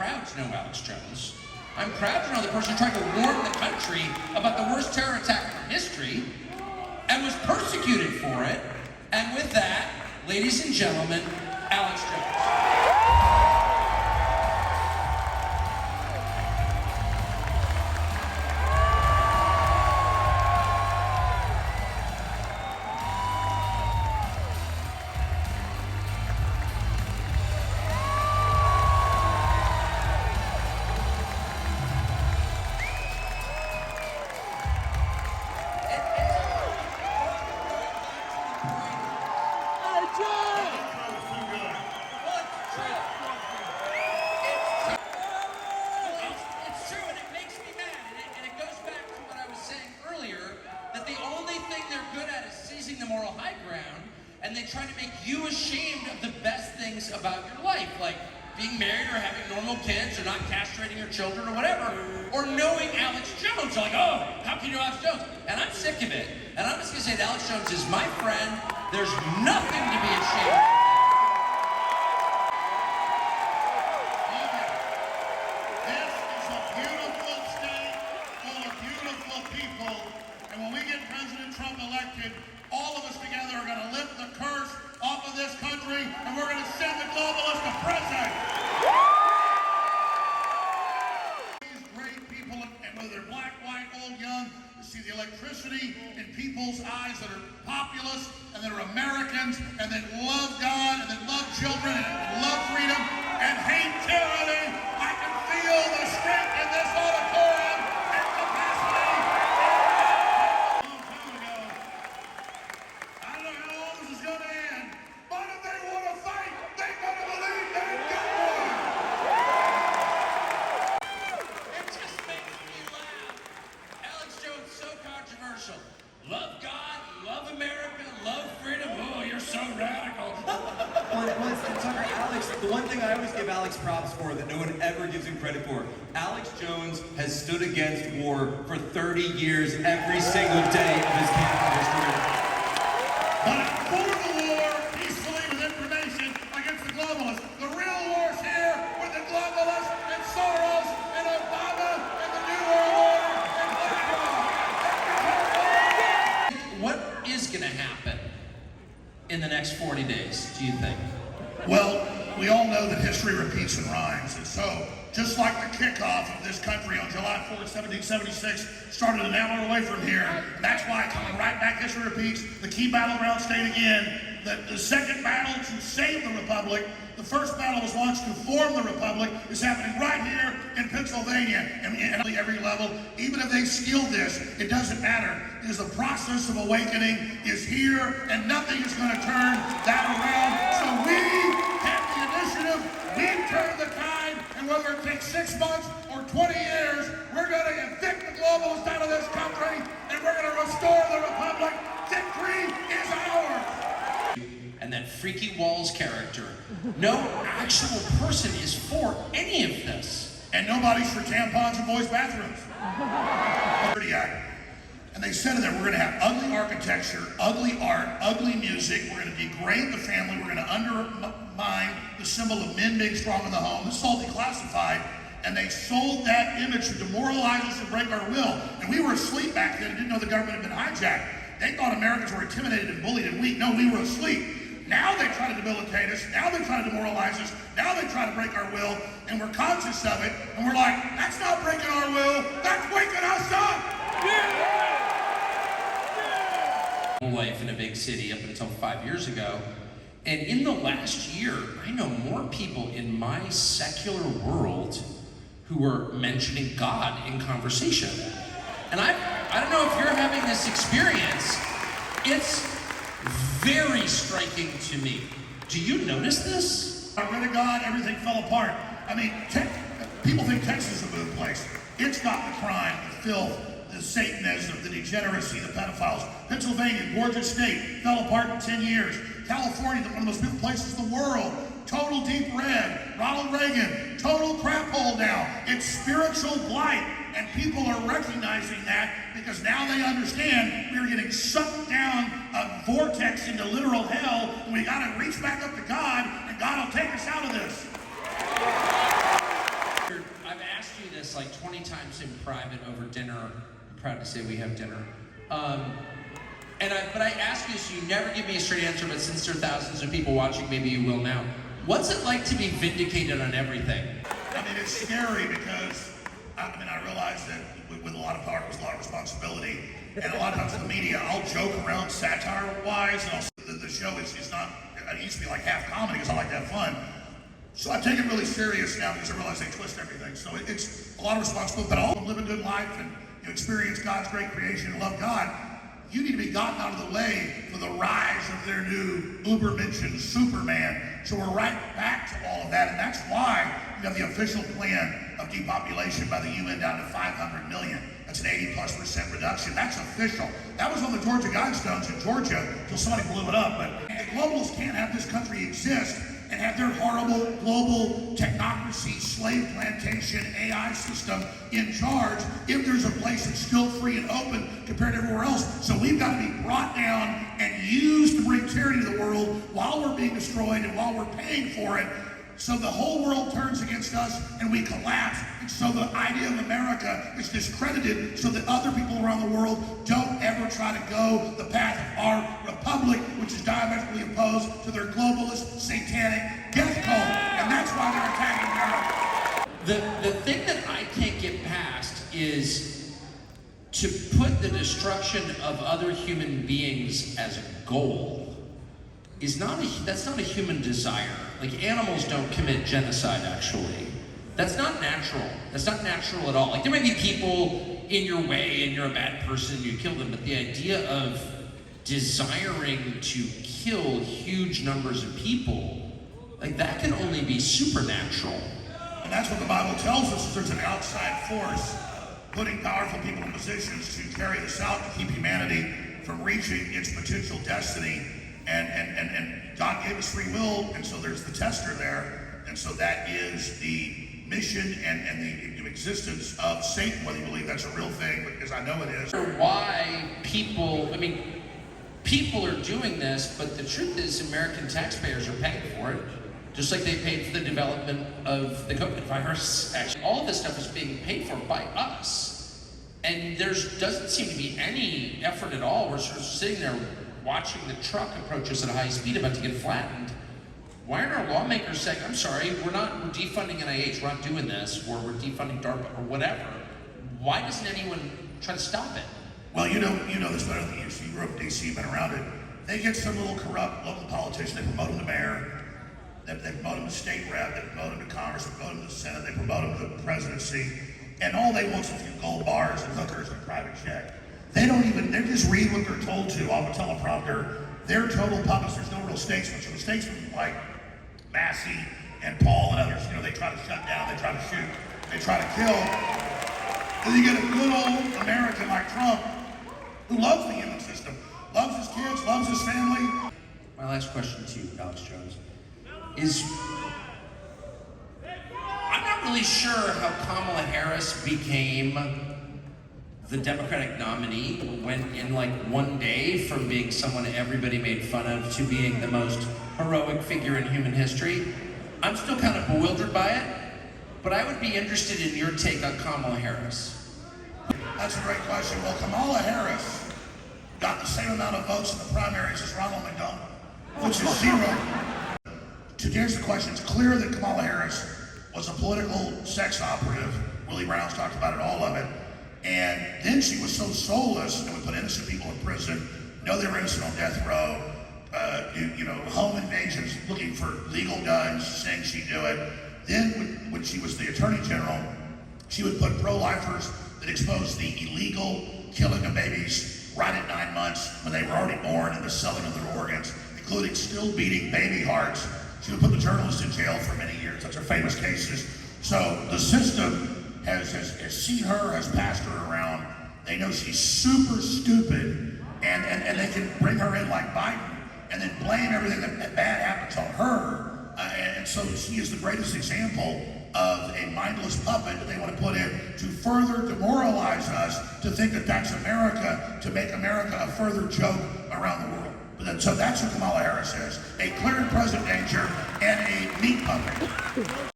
proud to know Alex Jones. I'm proud to know the person who tried to warn the country about the worst terror attack in history and was persecuted for it. And with that, ladies and gentlemen, Alex Jones. The moral high ground, and they try to make you ashamed of the best things about your life, like being married or having normal kids or not castrating your children or whatever, or knowing Alex Jones. You're like, oh, how can you know Alex Jones? And I'm sick of it. And I'm just gonna say that Alex Jones is my friend. There's nothing to be ashamed of. This is a beautiful state full of beautiful people, and when we get President Trump elected, all of us together are going to lift the curse off of this country, and we're going to send the globalists to prison. These great people, and whether they're black, white, old, young, to see the electricity in people's eyes that are populous, and that are Americans, and that love God, and that love children, and love freedom, and hate tyranny. I can feel the strength in this auditorium and capacity. Love God, love America, love freedom. Oh, you're so radical. And Tucker, Alex, the one thing I always give Alex props for that no one ever gives him credit for, Alex Jones has stood against war for 30 years every single day of his campaign career. But I'm for the war, peacefully with information against the globalists. The real war's here with the globalists and Soros and Obama and the New World Order and BlackRock. What is going to happen in the next 40 days, do you think? Well, we all know that history repeats and rhymes, and so just like the kickoff of this country on July 4th, 1776 started an hour away from here, and that's why coming right back, history repeats. The key battleground state again, the second battle to save the republic, the first battle was launched to form the republic, is happening right here in Pennsylvania, and at every level. Even if they steal this, it doesn't matter, because the process of awakening is here, and nothing is going to turn that around. So we have the initiative, we turn the tide, and whether it takes 6 months or 20 years, we're going to evict the globalists out of this country, and we're going to restore the republic. Victory is ours. And that Freaky Walls character. No actual person is for any of this. And nobody's for tampons in boys' bathrooms. And they said in there, we're going to have ugly architecture, ugly art, ugly music. We're going to degrade the family. We're going to undermine the symbol of men being strong in the home. This is all declassified. And they sold that image to demoralize us and break our will. And we were asleep back then and didn't know the government had been hijacked. They thought Americans were intimidated and bullied and weak. No, we were asleep. Now they try to debilitate us. Now they try to demoralize us. Now they try to break our will. And we're conscious of it. And we're like, that's not breaking our will. That's waking us up. Life in a big city up until 5 years ago. And in the last year, I know more people in my secular world who are mentioning God in conversation. And I don't know if you're having this experience. It's very striking to me. Do you notice this? Got rid of God, everything fell apart. I mean, people think Texas is a good place. It's got the crime, the filth, the Satanism, the degeneracy, the pedophiles. Pennsylvania, gorgeous state, fell apart in 10 years. California, one of the most beautiful places in the world. Total deep red. Ronald Reagan, total crap hole now. It's spiritual blight. And people are recognizing that because now they understand we're getting sucked down a vortex into literal hell, and we got to reach back up to God, and God will take us out of this. many times in private over dinner. I'm proud to say we have dinner. But I ask you, so you never give me a straight answer, but since there are thousands of people watching, maybe you will now. What's it like to be vindicated on everything? I mean, it's scary because, I realize that with a lot of power comes a lot of responsibility. And a lot of times in the media, I'll joke around satire-wise, and the show is not, it used to be like half comedy because I like to have fun. So I take it really serious now because I realize they twist everything. So it's a lot of responsibility, but all of them live a good life and experience God's great creation and love God. You need to be gotten out of the way for the rise of their new uber-mentioned Superman. So we're right back to all of that, and that's why you have the official plan of depopulation by the UN down to 500 million. That's an 80+% reduction. That's official. That was on the Georgia Guidestones in Georgia until somebody blew it up. But the globalists can't have this country exist and have their horrible global technocracy, slave plantation, AI system in charge if there's a place that's still free and open compared to everywhere else. So we've got to be brought down and used to bring tyranny to the world while we're being destroyed and while we're paying for it. So the whole world turns against us and we collapse. And so the idea of America is discredited so that other people around the world don't ever try to go the path of our republic, which is diametrically opposed to their globalist, satanic death cult. And that's why they're attacking America. The thing that I can't get past is to put the destruction of other human beings as a goal that's not a human desire. Like, animals don't commit genocide, actually. That's not natural. That's not natural at all. Like, there might be people in your way and you're a bad person and you kill them, but the idea of desiring to kill huge numbers of people, like, that can only be supernatural. And that's what the Bible tells us, is there's an outside force putting powerful people in positions to carry this out, to keep humanity from reaching its potential destiny. And God gave us free will, and so there's the tester there. And so that is the mission and the existence of Satan, whether you believe that's a real thing, because I know it is. Why people are doing this, but the truth is American taxpayers are paying for it. Just like they paid for the development of the COVID virus. Actually, all of this stuff is being paid for by us. And there doesn't seem to be any effort at all. We're sort of sitting there watching the truck approach us at a high speed about to get flattened. Why aren't our lawmakers saying, I'm sorry, we're defunding NIH, we're not doing this, or we're defunding DARPA, or whatever? Why doesn't anyone try to stop it? Well, you know this better than you. So you grew up in DC, you've been around it. They get some little corrupt local politician, they promote him to mayor, they promote him to state rep, they promote him to Congress, they promote him to the Senate, they promote him to the presidency, and all they want is a few gold bars and hookers and a private jet. They just read what they're told to off a teleprompter. They're total puppets. There's no real statesmen. So the statesmen like Massey and Paul and others, they try to shut down, they try to shoot, they try to kill. Then you get a good old American like Trump who loves the human system, loves his kids, loves his family. My last question to you, Alex Jones, is I'm not really sure how Kamala Harris became the Democratic nominee. Went in like one day from being someone everybody made fun of to being the most heroic figure in human history. I'm still kind of bewildered by it, but I would be interested in your take on Kamala Harris. That's a great question. Well, Kamala Harris got the same amount of votes in the primaries as Ronald McDonald, which is 0. To answer the question, it's clear that Kamala Harris was a political sex operative. Willie Brown's talked about it, all of it. And then she was so soulless that we put innocent people in prison, know they were innocent on death row, home invasions, looking for legal guns, saying she'd do it. Then when she was the Attorney General, she would put pro-lifers that exposed the illegal killing of babies right at 9 months when they were already born and the selling of their organs, including still beating baby hearts. She would put the journalists in jail for many years. That's her famous cases. So the system has seen her, has passed her around. They know she's super stupid, and they can bring her in like Biden and then blame everything that bad happens on her. And so she is the greatest example of a mindless puppet that they want to put in to further demoralize us to think that that's America, to make America a further joke around the world. So that's who Kamala Harris is, a clear and present danger and a meat puppet.